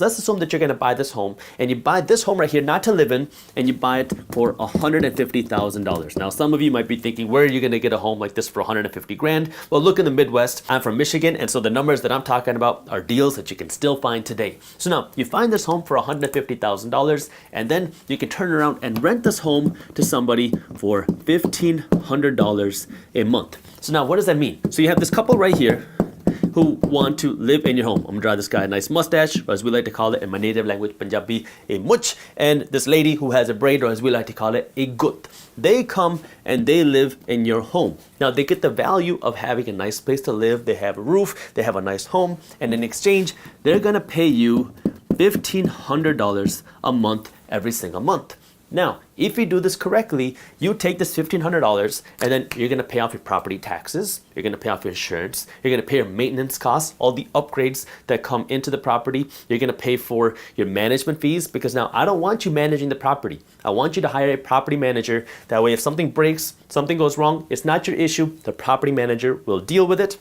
Let's assume that you're going to buy this home, and you buy this home right here not to live in, and you buy it for $150,000. Now, some of you might be thinking, where are you going to get a home like this for 150 grand? Well, look in the Midwest. I'm from Michigan, and so the numbers that I'm talking about are deals that you can still find today. So now, you find this home for $150,000, and then you can turn around and rent this home to somebody for $1,500 a month. So now, what does that mean? So you have this couple right here who want to live in your home. I'm gonna draw this guy a nice mustache, or as we like to call it in my native language, Punjabi, a much, and this lady who has a braid, or as we like to call it, a gut. They come and they live in your home. Now they get the value of having a nice place to live, they have a roof, they have a nice home, and in exchange, they're gonna pay you $1,500 a month every single month. Now, if you do this correctly, you take this $1,500 and then you're gonna pay off your property taxes, you're gonna pay off your insurance, you're gonna pay your maintenance costs, all the upgrades that come into the property, you're gonna pay for your management fees, because now I don't want you managing the property. I want you to hire a property manager. That way if something breaks, something goes wrong, it's not your issue, the property manager will deal with it.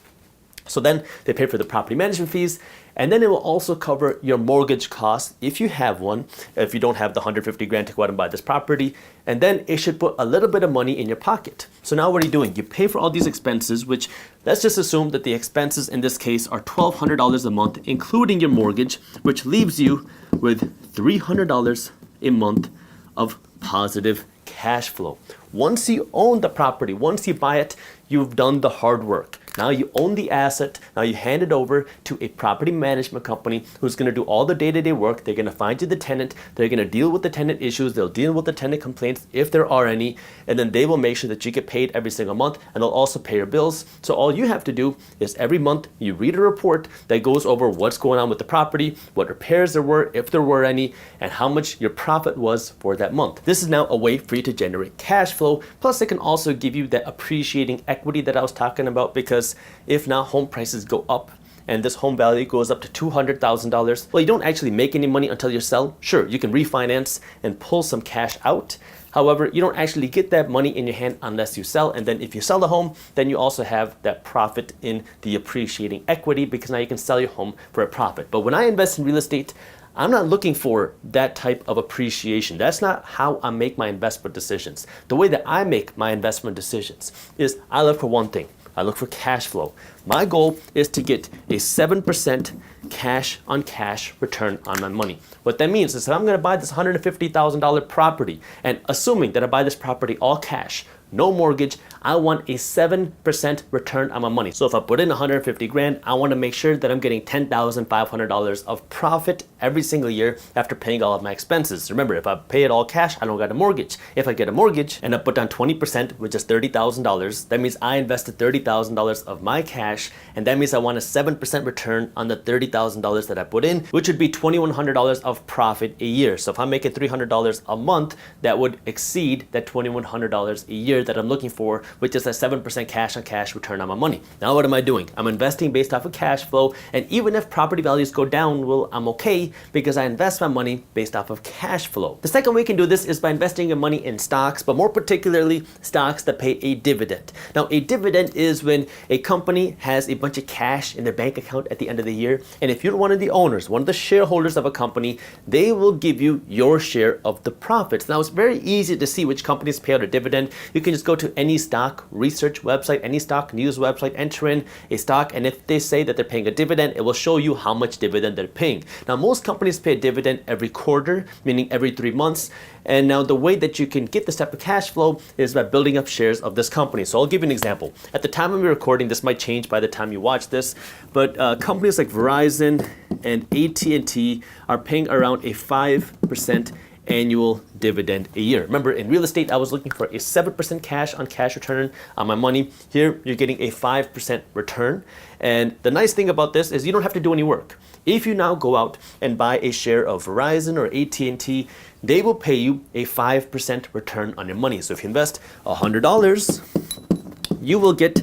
So then they pay for the property management fees, and then it will also cover your mortgage costs if you have one, if you don't have the 150 grand to go out and buy this property, and then it should put a little bit of money in your pocket. So now what are you doing? You pay for all these expenses, which let's just assume that the expenses in this case are $1,200 a month, including your mortgage, which leaves you with $300 a month of positive cash flow. Once you own the property, once you buy it, you've done the hard work. Now you own the asset, now you hand it over to a property management company who's gonna do all the day-to-day work. They're gonna find you the tenant, they're gonna deal with the tenant issues, they'll deal with the tenant complaints if there are any, and then they will make sure that you get paid every single month, and they'll also pay your bills. So all you have to do is every month you read a report that goes over what's going on with the property, what repairs there were, if there were any, and how much your profit was for that month. This is now a way for you to generate cash flow, plus it can also give you that appreciating equity that I was talking about, because if now home prices go up and this home value goes up to $200,000, well, you don't actually make any money until you sell. Sure, you can refinance and pull some cash out. However, you don't actually get that money in your hand unless you sell. And then if you sell the home, then you also have that profit in the appreciating equity, because now you can sell your home for a profit. But when I invest in real estate, I'm not looking for that type of appreciation. That's not how I make my investment decisions. The way that I make my investment decisions is I look for one thing. I look for cash flow. My goal is to get a 7% cash on cash return on my money. What that means is that I'm gonna buy this $150,000 property, and assuming that I buy this property all cash, no mortgage, I want a 7% return on my money. So if I put in 150 grand, I want to make sure that I'm getting $10,500 of profit every single year after paying all of my expenses. Remember, if I pay it all cash, I don't get a mortgage. If I get a mortgage and I put down 20%, which is $30,000, that means I invested $30,000 of my cash, and that means I want a 7% return on the $30,000 that I put in, which would be $2,100 of profit a year. So if I'm making $300 a month, that would exceed that $2,100 a year that I'm looking for, which is a 7% cash on cash return on my money. Now what am I doing? I'm investing based off of cash flow, and even if property values go down, well, I'm okay, because I invest my money based off of cash flow. The second way you can do this is by investing your money in stocks, but more particularly stocks that pay a dividend. Now a dividend is when a company has a bunch of cash in their bank account at the end of the year, and if you're one of the owners, one of the shareholders of a company, they will give you your share of the profits. Now it's very easy to see which companies pay out a dividend. You can just go to any stock research website, any stock news website, enter in a stock, and if they say that they're paying a dividend, it will show you how much dividend they're paying. Now most companies pay a dividend every quarter, meaning every 3 months, and now the way that you can get this type of cash flow is by building up shares of this company. So I'll give you an example. At the time of me recording, this might change by the time you watch this, but companies like Verizon and AT&T are paying around a 5% annual dividend a year. Remember, in real estate, I was looking for a 7% cash on cash return on my money. Here, you're getting a 5% return. And the nice thing about this is you don't have to do any work. If you now go out and buy a share of Verizon or AT&T, they will pay you a 5% return on your money. So if you invest $100, you will get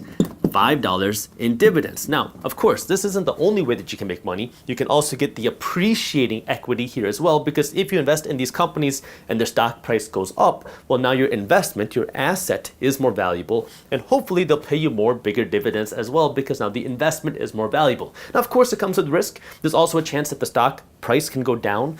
$5 in dividends. Now, of course, this isn't the only way that you can make money. You can also get the appreciating equity here as well, because if you invest in these companies and their stock price goes up, well, now your investment, your asset is more valuable, and hopefully they'll pay you more bigger dividends as well, because now the investment is more valuable. Now, of course, it comes with risk. There's also a chance that the stock price can go down,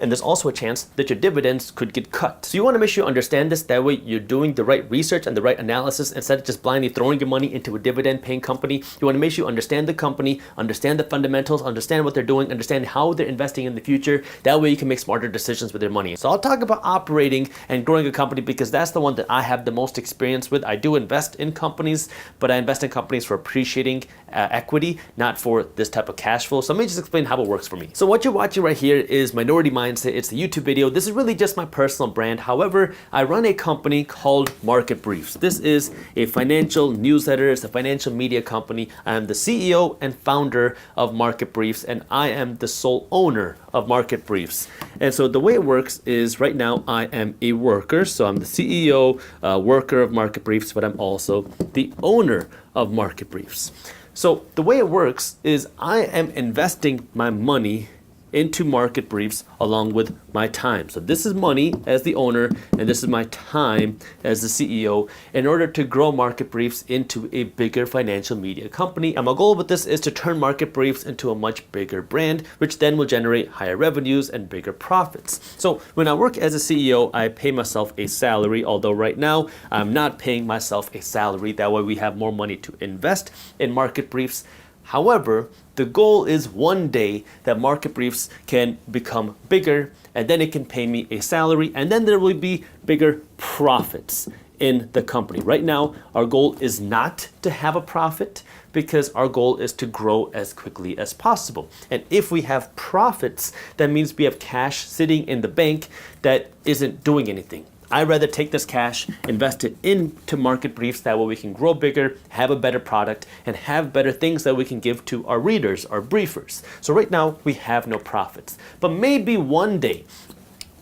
and there's also a chance that your dividends could get cut. So you want to make sure you understand this. That way you're doing the right research and the right analysis instead of just blindly throwing your money into a dividend paying company. You want to make sure you understand the company, understand the fundamentals, understand what they're doing, understand how they're investing in the future. That way you can make smarter decisions with your money. So I'll talk about operating and growing a company because that's the one that I have the most experience with. I do invest in companies, but I invest in companies for appreciating equity, not for this type of cash flow. So let me just explain how it works for me. So what you're watching right here is Minority Mindset. It's the YouTube video. This is really just my personal brand. However, I run a company called Market Briefs. This is a financial newsletter. It's a financial media company. I am the CEO and founder of Market Briefs, and I am the sole owner of Market Briefs. And so the way it works is right now I am a worker. So I'm the CEO, worker of Market Briefs, but I'm also the owner of Market Briefs. So the way it works is I am investing my money into Market Briefs along with my time. So this is money as the owner, and this is my time as the CEO in order to grow Market Briefs into a bigger financial media company. And my goal with this is to turn Market Briefs into a much bigger brand, which then will generate higher revenues and bigger profits. So when I work as a CEO, I pay myself a salary, although right now I'm not paying myself a salary. That way we have more money to invest in Market Briefs. However, the goal is one day that Market Briefs can become bigger, and then it can pay me a salary, and then there will be bigger profits in the company. Right now, our goal is not to have a profit because our goal is to grow as quickly as possible. And if we have profits, that means we have cash sitting in the bank that isn't doing anything. I'd rather take this cash, invest it into Market Briefs, that way we can grow bigger, have a better product, and have better things that we can give to our readers, our briefers. So right now, we have no profits. But maybe one day,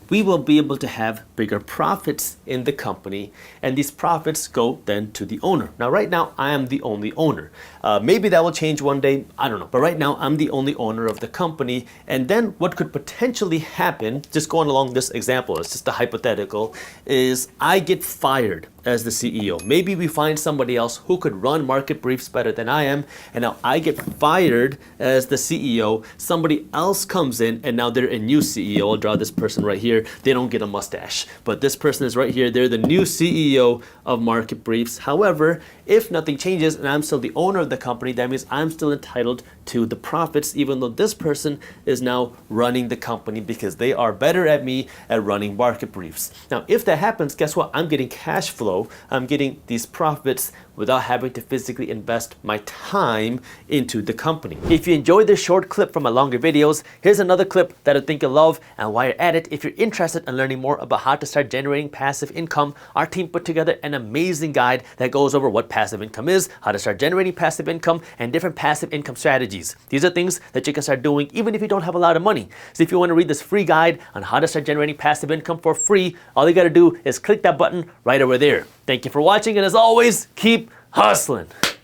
we will be able to have bigger profits in the company, and these profits go then to the owner. Now, right now, I am the only owner. Maybe that will change one day, I don't know. But right now, I'm the only owner of the company, and then what could potentially happen, just going along this example, it's just a hypothetical, is I get fired as the CEO. Maybe we find somebody else who could run Market Briefs better than I am, and now I get fired as the CEO. Somebody else comes in, and now they're a new CEO. I'll draw this person right here. They don't get a mustache, but this person is right here. They're the new CEO of Market Briefs. However, if nothing changes and I'm still the owner of the company, that means I'm still entitled to the profits, even though this person is now running the company because they are better at me at running Market Briefs. Now, if that happens, guess what? I'm getting cash flow. I'm getting these profits without having to physically invest my time into the company. If you enjoyed this short clip from my longer videos, here's another clip that I think you'll love. And while you're at it, if you're interested in learning more about how to start generating passive income, our team put together an amazing guide that goes over what passive income is, how to start generating passive income, and different passive income strategies. These are things that you can start doing even if you don't have a lot of money. So if you want to read this free guide on how to start generating passive income for free, all you got to do is click that button right over there. Thank you for watching, and as always, keep hustling.